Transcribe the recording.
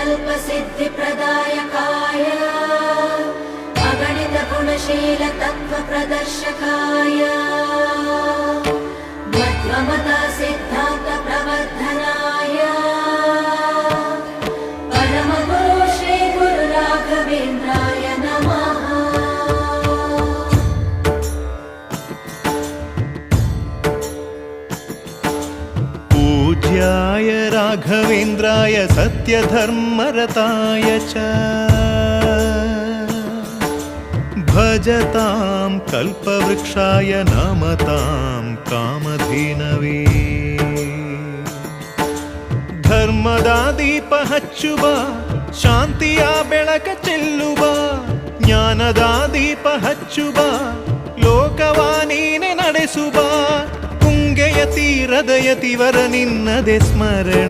कल्पसिद्धिप्रदायकाय अगणितगुणशीलतत्त्वप्रदर्शकाय मध्वमता सिद्धान्तप्रवर्धनाय परमगुरु श्रीगुरुराघवेन्द्राय नमः। पूज्याय राघवेन्द्राय सत्यधर्मरताय च भजतां कल्पवृक्षाय नमतां कामधेनवे। ಧರ್ಮದ ದೀಪ ಹಚ್ಚುವ ಶಾಂತಿಯ ಬೆಳಕ ಚೆಲ್ಲುವ ಜ್ಞಾನದ ದೀಪ ಹಚ್ಚುವ ಲೋಕವ ನೀನೆ ನಡೆಸುವ ತುಂಗೆಯ ತೀರದ ಯತಿವರ ನಿನ್ನದೆ ಸ್ಮರಣ